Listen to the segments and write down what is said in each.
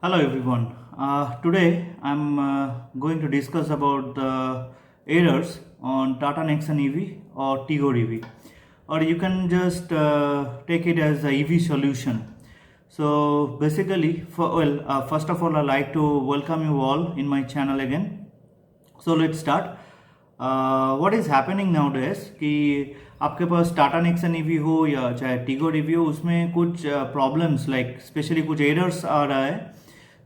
Hello everyone. Today I'm going to discuss about the errors on Tata Nexon EV or Tigor EV, or you can just take it as a EV solution. So basically, first of all, I'd like to welcome you all in my channel again. So let's start. What is happening nowadays कि आपके पास Tata Nexon EV हो या चाहे टीगो EV हो, उसमें कुछ problems like specially कुछ errors आ रहा है।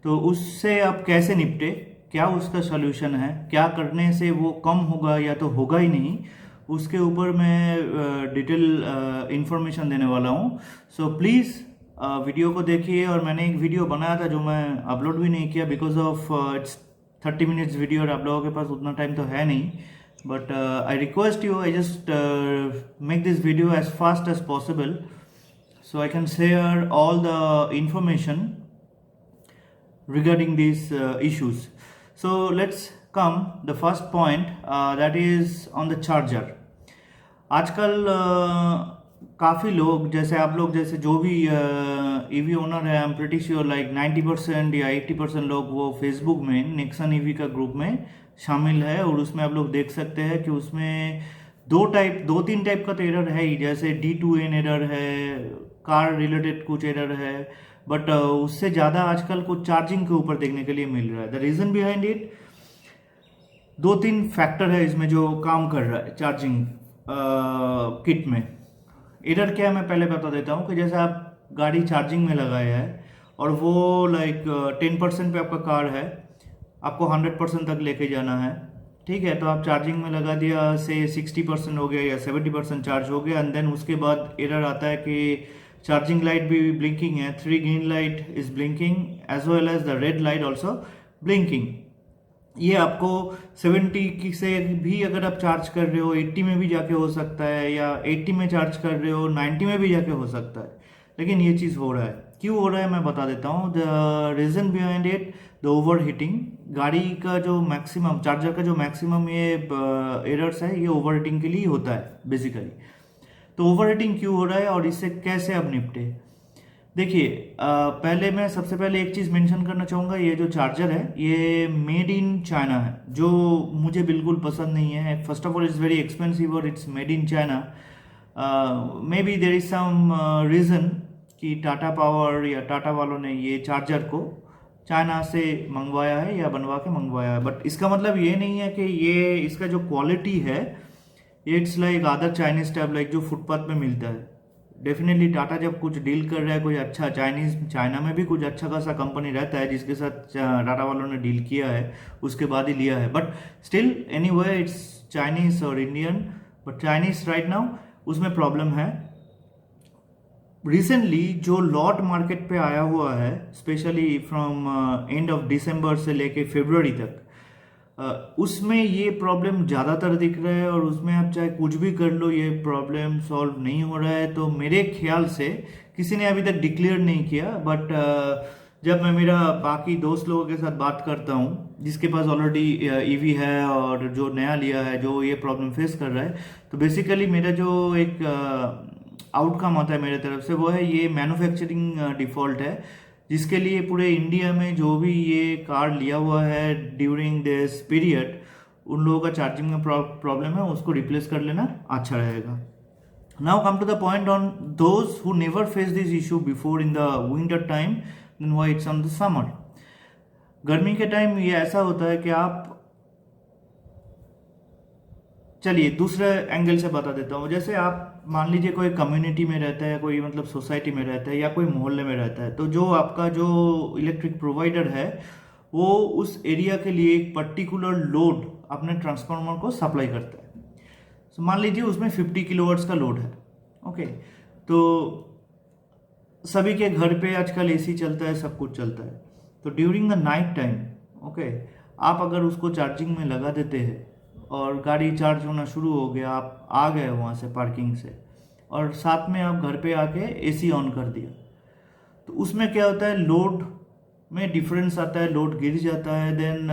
तो उससे आप कैसे निपटे, क्या उसका सोल्यूशन है, क्या करने से वो कम होगा या तो होगा ही नहीं, उसके ऊपर मैं डिटेल इंफॉर्मेशन देने वाला हूँ। सो प्लीज़ वीडियो को देखिए। और मैंने एक वीडियो बनाया था जो मैं अपलोड भी नहीं किया because of its 30 minutes video और आप लोगों के पास उतना टाइम तो है नहीं। But I request you, I just make this video as fast as possible so I can share all the information regarding these issues. So let's come the first point, that is on the charger. आजकल काफ़ी लोग, जैसे आप लोग, जैसे जो भी EV owner है, I am pretty sure like 90% या 80% लोग वो फेसबुक में नेक्सन ईवी का ग्रुप में शामिल है। और उसमें आप लोग देख सकते हैं कि उसमें दो तीन टाइप का तो एरर है ही, जैसे D2N एरर है, कार रिलेटेड कुछ एरर है। बट उससे ज़्यादा आजकल कुछ चार्जिंग के ऊपर देखने के लिए मिल रहा है। द रीज़न बिहाइंड इट, दो तीन फैक्टर है इसमें जो काम कर रहा है चार्जिंग किट में। एरर क्या है मैं पहले बता देता हूँ कि जैसे आप गाड़ी चार्जिंग में लगाया है और वो लाइक 10% पे आपका कार है, आपको 100% तक लेके जाना है, ठीक है। तो आप चार्जिंग में लगा दिया, से 60% हो गया या 70% चार्ज हो गया, एंड देन उसके बाद एरर आता है कि चार्जिंग लाइट भी ब्लिंकिंग है, 3 green light is blinking as well as the red light also blinking. ये आपको 70 की से भी अगर आप चार्ज कर रहे हो 80 में भी जाके हो सकता है, या 80 में चार्ज कर रहे हो 90 में भी जाके हो सकता है। लेकिन ये चीज़ हो रहा है, क्यों हो रहा है मैं बता देता हूँ। The reason behind it, the over heating. गाड़ी का जो मैक्सिमम, चार्जर का जो मैक्सिमम ये एरर्स है, ये ओवर हीटिंग के लिए ही होता है बेसिकली। तो ओवर हीटिंग क्यों हो रहा है और इससे कैसे अब निपटे। देखिए, पहले मैं सबसे पहले एक चीज़ मेंशन करना चाहूँगा, ये जो चार्जर है ये मेड इन चाइना है, जो मुझे बिल्कुल पसंद नहीं है। First of all it's very expensive और it's made in China. Maybe there is some reason कि टाटा पावर या टाटा वालों ने ये चार्जर को चाइना से मंगवाया है या बनवा के मंगवाया है। बट इसका मतलब ये नहीं है कि ये इसका जो क्वालिटी है ये it's like other Chinese tab like जो फुटपाथ में मिलता है। डेफिनेटली टाटा जब कुछ डील कर रहा है, कोई अच्छा चाइना में भी कुछ अच्छा खासा कंपनी रहता है जिसके साथ टाटा वालों ने डील किया है, उसके बाद ही लिया है। But still anyway it's Chinese और Indian, but Chinese right now उसमें प्रॉब्लम है। रिसेंटली जो लॉट मार्केट पे आया हुआ है, स्पेशली फ्रॉम एंड ऑफ दिसंबर से लेके फरवरी तक, उसमें ये प्रॉब्लम ज़्यादातर दिख रहा है। और उसमें आप चाहे कुछ भी कर लो, ये प्रॉब्लम सॉल्व नहीं हो रहा है। तो मेरे ख्याल से किसी ने अभी तक डिक्लेयर नहीं किया, बट जब मैं मेरा बाकी दोस्त लोगों के साथ बात करता हूँ जिसके पास ऑलरेडी ईवी है और जो नया लिया है, जो ये प्रॉब्लम फेस कर रहा है, तो बेसिकली मेरा जो एक आउटकम आता है मेरे तरफ से, वो है ये मैन्युफैक्चरिंग डिफ़ॉल्ट है, जिसके लिए पूरे इंडिया में जो भी ये कार लिया हुआ है ड्यूरिंग दिस पीरियड, उन लोगों का चार्जिंग में प्रॉब्लम है, उसको रिप्लेस कर लेना अच्छा रहेगा। Now come to the point on those who never face this issue before in the winter time, then why it's on the summer. गर्मी के टाइम ये ऐसा होता है कि आप, चलिए दूसरे एंगल से बता देता हूँ। जैसे आप मान लीजिए कोई कम्युनिटी में रहता है, कोई मतलब सोसाइटी में रहता है या कोई मोहल्ले में रहता है, तो जो आपका जो इलेक्ट्रिक प्रोवाइडर है वो उस एरिया के लिए एक पर्टिकुलर लोड अपने ट्रांसफार्मर को सप्लाई करता है। तो मान लीजिए उसमें 50 किलोवाट्स का लोड है, ओके। तो सभी के घर पे आजकल एसी चलता है, सब कुछ चलता है। तो during the night time, okay, आप अगर उसको चार्जिंग में लगा देते हैं और गाड़ी चार्ज होना शुरू हो गया, आप आ गए वहाँ से पार्किंग से, और साथ में आप घर पे आके एसी ऑन कर दिया, तो उसमें क्या होता है, लोड में डिफरेंस आता है, लोड गिर जाता है। देन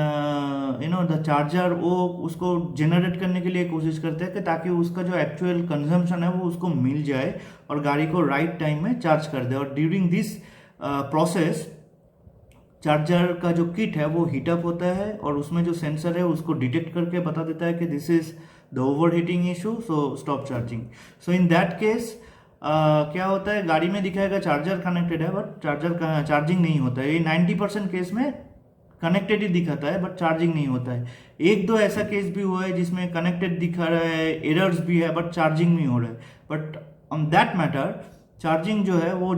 द चार्जर वो उसको जनरेट करने के लिए कोशिश करते हैं कि ताकि उसका जो एक्चुअल कंजम्पशन है वो उसको मिल जाए और गाड़ी को राइट टाइम में चार्ज कर दे। और ड्यूरिंग दिस प्रोसेस चार्जर का जो किट है वो हीटअप होता है और उसमें जो सेंसर है उसको डिटेक्ट करके बता देता है कि this is the over heating issue, so stop charging. So in that case क्या होता है, गाड़ी में दिखाएगा चार्जर कनेक्टेड है बट चार्जर का चार्जिंग नहीं होता है। ये 90% केस में कनेक्टेड ही दिखाता है बट चार्जिंग नहीं होता है। एक दो ऐसा केस भी हुआ है जिसमें कनेक्टेड दिखा रहा है, एरर्स भी है बट चार्जिंग नहीं हो रहा है। But on that matter charging जो है वो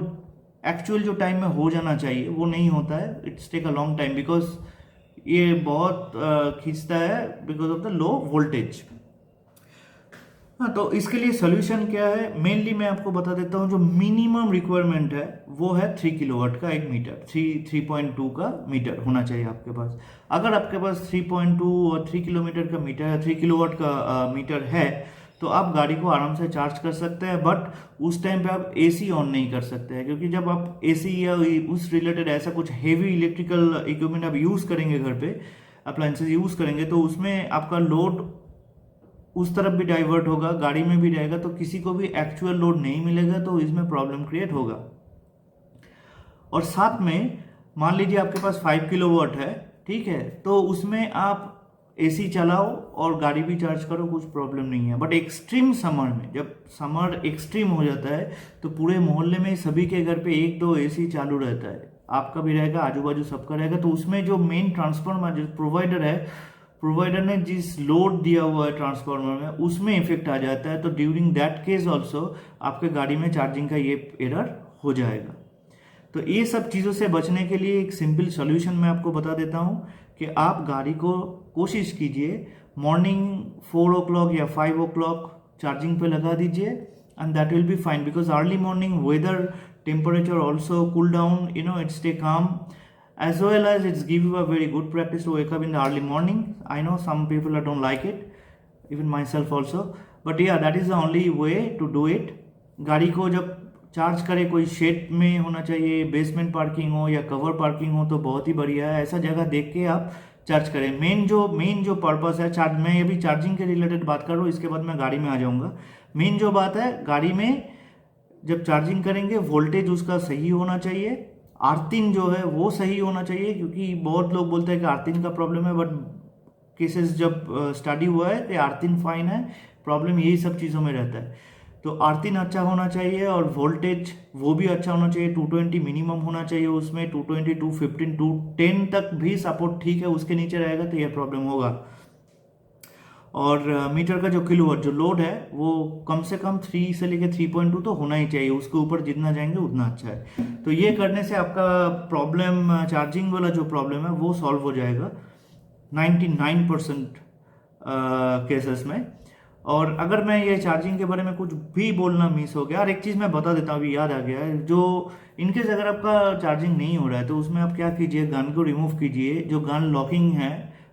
एक्चुअल जो टाइम में हो जाना चाहिए वो नहीं होता है। It's take a long time because ये बहुत खींचता है because of the low voltage. हाँ, तो इसके लिए सोल्यूशन क्या है, मेनली मैं आपको बता देता हूँ। जो मिनिमम रिक्वायरमेंट है वो है 3 किलोवाट का एक मीटर, 3.2 का मीटर होना चाहिए आपके पास। अगर आपके पास 3.2 और 3 किलोमीटर का मीटर है, 3 किलोवाट का मीटर है, तो आप गाड़ी को आराम से चार्ज कर सकते हैं। बट उस टाइम पे आप एसी ऑन नहीं कर सकते हैं, क्योंकि जब आप एसी या उस रिलेटेड ऐसा कुछ हेवी इलेक्ट्रिकल इक्विपमेंट आप यूज़ करेंगे, घर पे अप्लायंसेज यूज़ करेंगे, तो उसमें आपका लोड उस तरफ भी डाइवर्ट होगा, गाड़ी में भी रहेगा, तो किसी को भी एक्चुअल लोड नहीं मिलेगा, तो इसमें प्रॉब्लम क्रिएट होगा। और साथ में मान लीजिए आपके पास 5 किलोवाट है, ठीक है, तो उसमें आप एसी चलाओ और गाड़ी भी चार्ज करो, कुछ प्रॉब्लम नहीं है। बट एक्सट्रीम समर में, जब समर एक्सट्रीम हो जाता है, तो पूरे मोहल्ले में सभी के घर पे एक दो एसी चालू रहता है, आपका भी रहेगा, आजू बाजू सबका रहेगा, तो उसमें जो मेन ट्रांसफार्मर जो प्रोवाइडर है, प्रोवाइडर ने जिस लोड दिया हुआ है ट्रांसफार्मर में, उसमें इफेक्ट आ जाता है। तो ड्यूरिंग दैट केस ऑल्सो आपके गाड़ी में चार्जिंग का ये एरर हो जाएगा। तो ये सब चीज़ों से बचने के लिए एक सिंपल सॉल्यूशन मैं आपको बता देता हूँ कि आप गाड़ी को कोशिश कीजिए मॉर्निंग 4 o'clock या 5 o'clock चार्जिंग पे लगा दीजिए, and that will be fine because early morning weather temperature also cool down, it stay calm, as well as it's give you a very good practice to wake up in the early morning. I know some people don't like it, even myself also, but yeah, that is the only way to do it. गाड़ी को जब charge करे, कोई shade में होना चाहिए, basement parking हो या कवर पार्किंग हो तो बहुत ही बढ़िया है, ऐसा जगह देख के आप चार्ज करें। मेन जो पर्पस है चार्ज, मैं अभी चार्जिंग के रिलेटेड बात कर रहा हूँ, इसके बाद मैं गाड़ी में आ जाऊँगा। मेन जो बात है, गाड़ी में जब चार्जिंग करेंगे वोल्टेज उसका सही होना चाहिए, आर्थिंग जो है वो सही होना चाहिए, क्योंकि बहुत लोग बोलते हैं कि आर्थिंग का प्रॉब्लम है, बट केसेस जब स्टडी हुआ है तो आर्थिंग फाइन है, प्रॉब्लम यही सब चीज़ों में रहता है। तो आर्थिंग अच्छा होना चाहिए और वोल्टेज वो भी अच्छा होना चाहिए, 220 मिनिमम होना चाहिए उसमें, 220, 215, 210 तक भी सपोर्ट ठीक है, उसके नीचे रहेगा तो यह प्रॉब्लम होगा। और मीटर का जो किलोवाट जो लोड है वो कम से कम 3 से लेकर 3.2 तो होना ही चाहिए, उसके ऊपर जितना जाएंगे उतना अच्छा है। तो ये करने से आपका प्रॉब्लम, चार्जिंग वाला जो प्रॉब्लम है वो सॉल्व हो जाएगा 99% केसेस में। और अगर मैं ये चार्जिंग के बारे में कुछ भी बोलना मिस हो गया, और एक चीज़ मैं बता देता हूँ, अभी याद आ गया है, जो इनकेस अगर आपका चार्जिंग नहीं हो रहा है तो उसमें आप क्या कीजिए, गन को रिमूव कीजिए। जो गन लॉकिंग है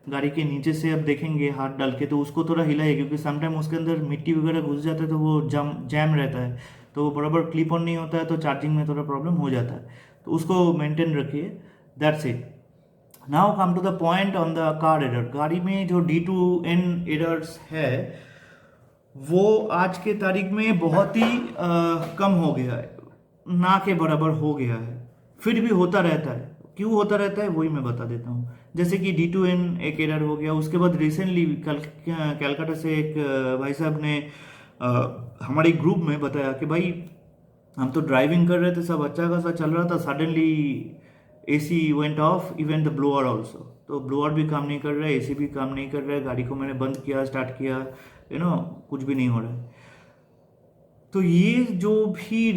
गाड़ी के नीचे से आप देखेंगे हाथ डाल के, तो उसको थोड़ा हिलाइए, क्योंकि समटाइम उसके अंदर मिट्टी वगैरह घुस जाता है तो वो जैम रहता है, तो वो बराबर क्लिप ऑन नहीं होता है, तो चार्जिंग में थोड़ा प्रॉब्लम हो जाता है, तो उसको मेंटेन रखिए। That's it. Now come to the point on the car error. गाड़ी में जो D2N एरर्स है वो आज के तारीख में बहुत ही कम हो गया है, ना के बराबर हो गया है, फिर भी होता रहता है। क्यों होता रहता है वही मैं बता देता हूँ। जैसे कि D2N एक एरर हो गया, उसके बाद रिसेंटली कलकत्ता से एक भाई साहब ने हमारे ग्रुप में बताया कि भाई हम तो ड्राइविंग कर रहे थे, सब अच्छा खासा चल रहा था, suddenly AC went of, even the blower also. तो ब्लोअर भी काम नहीं कर रहा है, AC भी काम नहीं कर रहा है, गाड़ी को मैंने बंद किया, स्टार्ट किया, कुछ भी नहीं हो रहा है। तो ये जो भी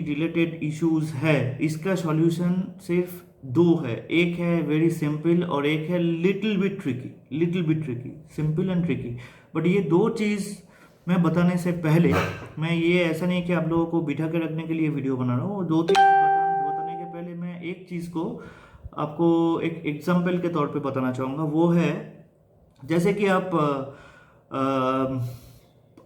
रिलेटेड इश्यूज है, इसका सॉल्यूशन सिर्फ दो है। एक है वेरी सिंपल और एक है little bit tricky, simple and tricky. But ये दो चीज़ मैं बताने से पहले, मैं ये ऐसा नहीं कि आप लोगों को बिठा के रखने के लिए वीडियो बना रहा हूँ, दो चीज़ बताने के पहले मैं एक चीज़ को आपको एक एग्जाम्पल के तौर पे बताना चाहूँगा। वो है, जैसे कि आप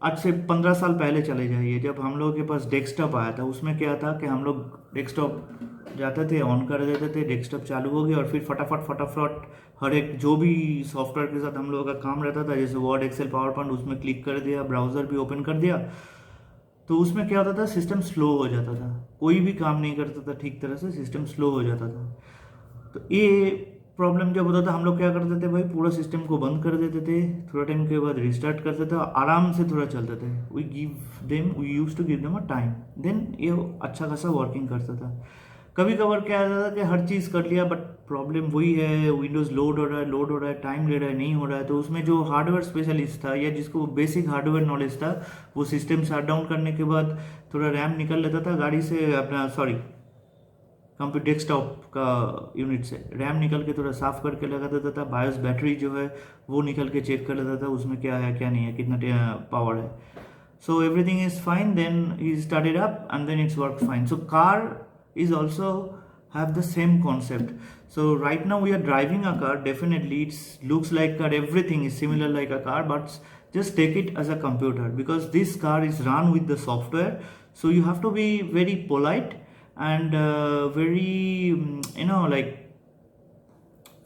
आज से 15 साल पहले चले जाइए, जब हम लोगों के पास डेस्कटॉप आया था। उसमें क्या था कि हम लोग डेस्कटॉप जाते थे, ऑन कर देते थे, डेस्कटॉप चालू हो गया और फिर फटाफट हर एक जो भी सॉफ्टवेयर के साथ हम लोगों का काम रहता था, जैसे वर्ड, एक्सेल, पावर पॉइंट, उसमें क्लिक कर दिया, ब्राउज़र भी ओपन कर दिया, तो उसमें क्या होता था, सिस्टम स्लो हो जाता था, कोई भी काम नहीं करता था ठीक तरह से, सिस्टम स्लो हो जाता था। तो ये प्रॉब्लम जब होता था, हम लोग क्या करते थे भाई, पूरा सिस्टम को बंद कर देते थे, थोड़ा टाइम के बाद रिस्टार्ट करते थे, आराम से थोड़ा चलते थे। We use to give them a time, देन ये अच्छा खासा वर्किंग करता था। कभी कभार क्या आता था कि हर चीज़ कर लिया, बट प्रॉब्लम वही है, विंडोज़ लोड हो रहा है, टाइम ले रहा है, नहीं हो रहा है। तो उसमें जो हार्डवेयर स्पेशलिस्ट था या जिसको बेसिक हार्डवेयर नॉलेज था, वो सिस्टम शट डाउन करने के बाद थोड़ा रैम निकल लेता था गाड़ी से, अपना सॉरी कंप्यूटर डेस्कटॉप का यूनिट से रैम निकल के थोड़ा साफ करके लगा देता था। बायोस बैटरी जो है वो निकल के चेक कर लेता था, उसमें क्या है क्या नहीं है, कितना पावर है। So everything is fine, then he started up and then it's work fine. So car is also have the same concept. So right now we are driving a car, definitely it looks like car, everything is similar like a car, but just take it as a computer, because this car is run with the software. So you have to be very polite and very like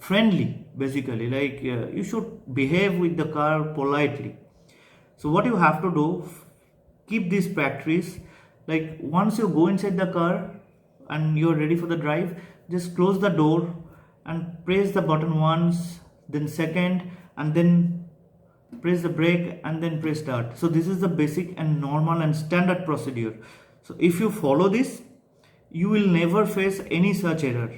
friendly, basically, like you should behave with the car politely. So what you have to do, keep this practice, like once you go inside the car and you're ready for the drive, just close the door and press the button once, then second, and then press the brake and then press start. So this is the basic and normal and standard procedure. So if you follow this, you will never face any such error.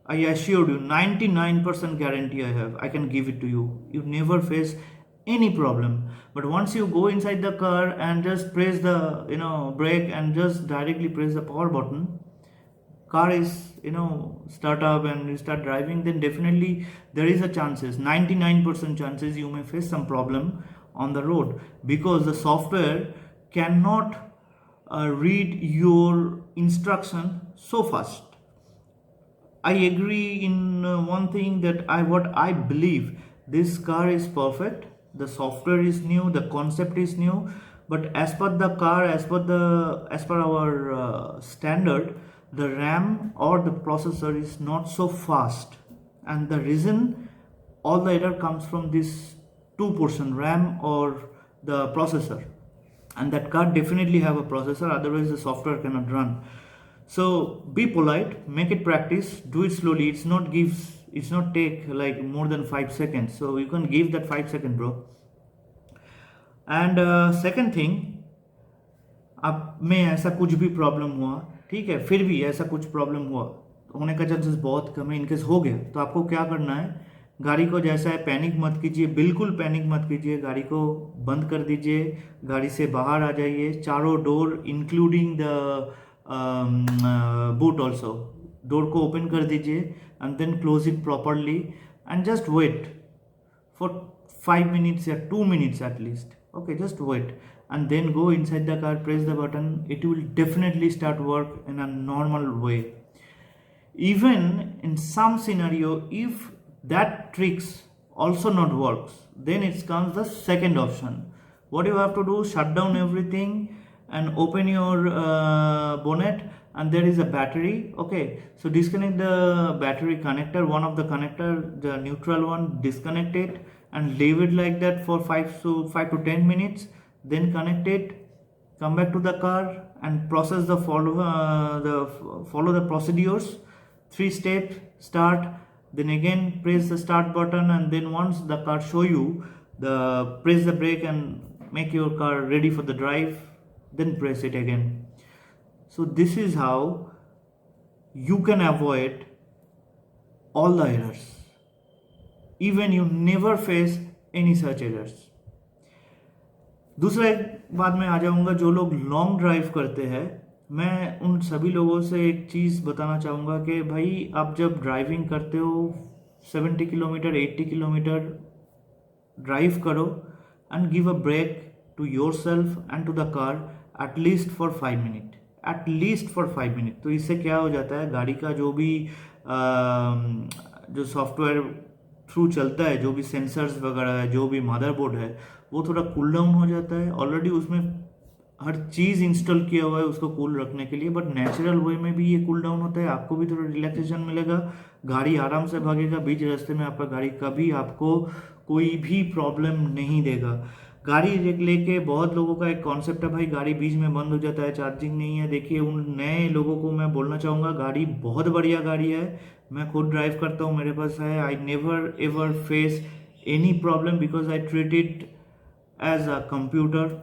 I assure you, 99% guarantee I can give it to you. You never face any problem. But once you go inside the car and just press the brake and just directly press the power button, car is start up and you start driving, then definitely there is a chances, 99% chances you may face some problem on the road, because the software cannot read your instruction so fast. I agree in one thing, that what I believe, this car is perfect, the software is new, the concept is new, but as per the car, as per our standard, the RAM or the processor is not so fast, and the reason all the error comes from this two portion, RAM or the processor, and that car definitely have a processor, otherwise the software cannot run. So be polite, make it practice, do it slowly. It's not take like more than 5 seconds, so you can give that 5 second, bro. And second thing, अब में ऐसा कुछ भी problem हुआ, ठीक है, फिर भी ऐसा कुछ प्रॉब्लम हुआ, होने का चांसेस बहुत कम है, इनकेस हो गया तो आपको क्या करना है, गाड़ी को जैसा है पैनिक मत कीजिए, बिल्कुल पैनिक मत कीजिए, गाड़ी को बंद कर दीजिए, गाड़ी से बाहर आ जाइए, चारों door including the boot also, door को ओपन कर दीजिए and then close it properly and just wait for 5 minutes or 2 minutes at least. Okay, just wait and then go inside the car, press the button, it will definitely start work in a normal way. Even in some scenario, if that tricks also not works, then it comes the second option. What you have to do, shut down everything and open your bonnet, and there is a battery. Okay, so disconnect the battery connector, one of the connector, the neutral one, disconnect it and leave it like that for 5 to 10 minutes, then connect it, come back to the car and process the follow the procedures, 3 steps, start, then again press the start button, and then once the car show you the press the brake and make your car ready for the drive, then press it again. So this is how you can avoid all the errors, even you never face any such errors. दूसरा एक बात मैं आ जाऊंगा, जो लोग long drive करते हैं, मैं उन सभी लोगों से एक चीज़ बताना चाहूँगा कि भाई आप जब ड्राइविंग करते हो 70 किलोमीटर 80 किलोमीटर ड्राइव करो and give a break to yourself and to the car at least for 5 minute, at least for 5 minute. तो इससे क्या हो जाता है, गाड़ी का जो भी जो सॉफ्टवेयर थ्रू चलता है, जो भी सेंसर्स वगैरह है, जो भी मदरबोर्ड है, वो थोड़ा कूल डाउन हो जाता है। ऑलरेडी उसमें हर चीज़ इंस्टॉल किया हुआ है उसको कूल रखने के लिए, बट नेचुरल वे में भी ये कूल डाउन होता है, आपको भी थोड़ा रिलैक्सेशन मिलेगा, गाड़ी आराम से भागेगा, बीच रास्ते में आपका गाड़ी कभी आपको कोई भी प्रॉब्लम नहीं देगा। गाड़ी लेके बहुत लोगों का एक कॉन्सेप्ट है भाई, गाड़ी बीच में बंद हो जाता है, चार्जिंग नहीं है। देखिए उन नए लोगों को मैं बोलना चाहूँगा, गाड़ी बहुत बढ़िया गाड़ी है। मैं खुद ड्राइव करता हूँ, मेरे पास है। I never ever face any problem because I treat it as a computer.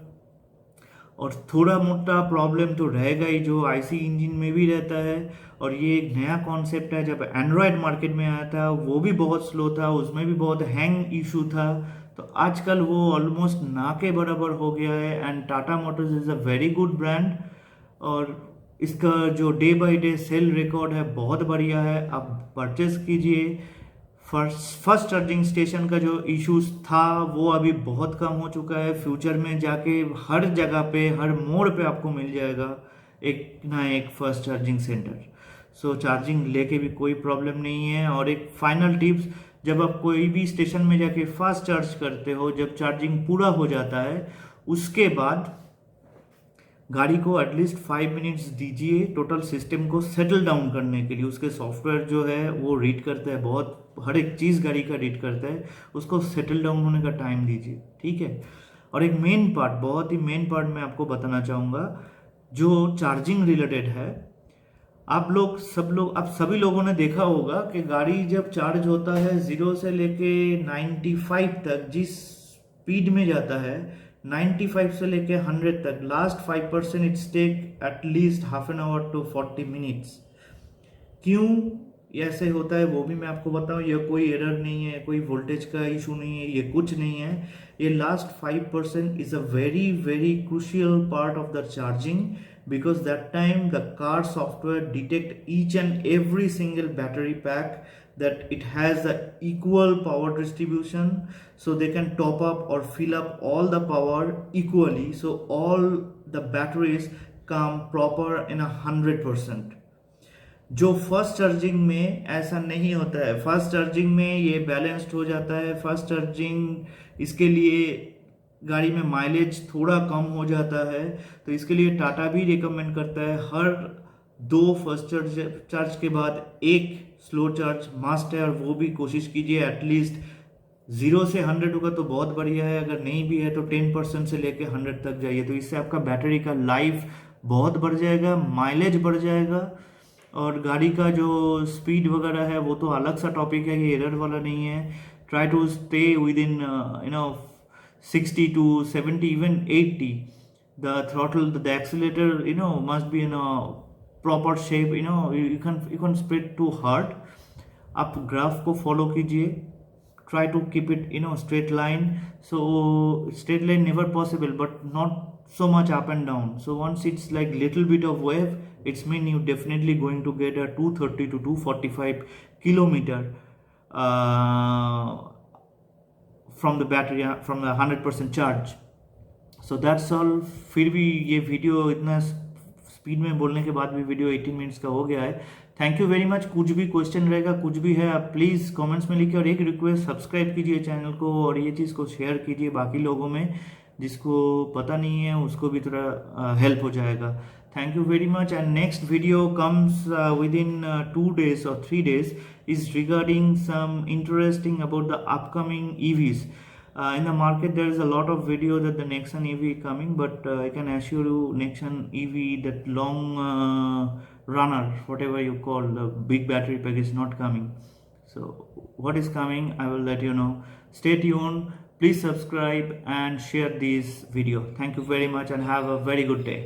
और थोड़ा मोटा प्रॉब्लम तो रहेगा ही, जो आईसी इंजन में भी रहता है। और ये एक नया कॉन्सेप्ट है, जब एंड्रॉयड मार्केट में आया था वो भी बहुत स्लो था, उसमें भी बहुत हैंग इशू था। तो आजकल वो ऑलमोस्ट ना के बराबर हो गया है। And Tata Motors is a very good brand, और इसका जो day by day sale record है बहुत बढ़िया है। आप परचेस कीजिए। फर्स्ट चार्जिंग स्टेशन का जो इश्यूज था वो अभी बहुत कम हो चुका है। फ्यूचर में जाके हर जगह पे, हर मोड़ पे आपको मिल जाएगा एक ना एक first charging centre. So charging लेके भी कोई प्रॉब्लम नहीं है। और एक फाइनल टिप्स, जब आप कोई भी स्टेशन में जाके फास्ट चार्ज करते हो, जब चार्जिंग पूरा हो जाता है उसके बाद गाड़ी को एटलीस्ट 5 मिनट्स दीजिए टोटल सिस्टम को सेटल डाउन करने के लिए। उसके सॉफ्टवेयर जो है वो रीड करता है, बहुत हर एक चीज़ गाड़ी का रीड करता है। उसको सेटल डाउन होने का टाइम दीजिए, ठीक है। और एक मेन पार्ट, बहुत ही मेन पार्ट मैं आपको बताना चाहूँगा जो चार्जिंग रिलेटेड है। आप सभी लोगों ने देखा होगा कि गाड़ी जब चार्ज होता है 0 से लेके 95 तक, जिस स्पीड में जाता है 95 से लेके 100 तक, last 5% it's take at least half an hour to 40 minutes. क्यों ऐसे होता है वो भी मैं आपको बताऊं। ये कोई एरर नहीं है, कोई वोल्टेज का इशू नहीं है, ये कुछ नहीं है। ये last 5% is a very very crucial part of the charging, because that time the car software detect each and every single battery pack that it has the equal power distribution, so they can top up or fill up all the power equally, so all the batteries come proper in 100%। जो first charging में ऐसा नहीं होता है। First charging में ये balanced हो जाता है। फर्स्ट चार्जिंग इसके लिए गाड़ी में माइलेज थोड़ा कम हो जाता है, तो इसके लिए टाटा भी रिकमेंड करता है हर 2 फर्स्ट चार्ज के बाद एक स्लो चार्ज मस्ट है। और वो भी कोशिश कीजिए एटलीस्ट 0 से 100 होगा तो बहुत बढ़िया है, अगर नहीं भी है तो 10% से लेके 100 तक जाइए। तो इससे आपका बैटरी का लाइफ बहुत बढ़ जाएगा, माइलेज बढ़ जाएगा। और गाड़ी का जो स्पीड वगैरह है वो तो अलग सा टॉपिक है, ये एरर वाला नहीं है। Try to stay within 60 to 70, even 80। The throttle, the accelerator, must be in a proper shape। you can speed too hard। आप ग्राफ को फॉलो कीजिए, try to keep it straight line। So straight line never possible, but not so much up and down। So once it's like little bit of wave, it's mean you definitely going to get a 230 to 245 kilometer from the battery, from the 100% charge। So that's all. फिर भी ये video इतना speed में बोलने के बाद भी video 18 minutes का हो गया है। Thank you very much. कुछ भी क्वेश्चन रहेगा, कुछ भी है, आप प्लीज़ कमेंट्स में लिखिए। और एक रिक्वेस्ट, सब्सक्राइब कीजिए चैनल को और ये चीज़ को शेयर कीजिए बाकी लोगों में, जिसको पता नहीं है उसको भी थोड़ा हेल्प हो जाएगा। Thank you very much, and next video comes within 2 days or 3 days, is regarding some interesting about the upcoming EVs. In the market there is a lot of video that the Nexon EV coming, but I can assure you Nexon EV, that long runner, whatever you call, the big battery pack, is not coming. So what is coming, I will let you know. Stay tuned, please subscribe and share this video. Thank you very much and have a very good day.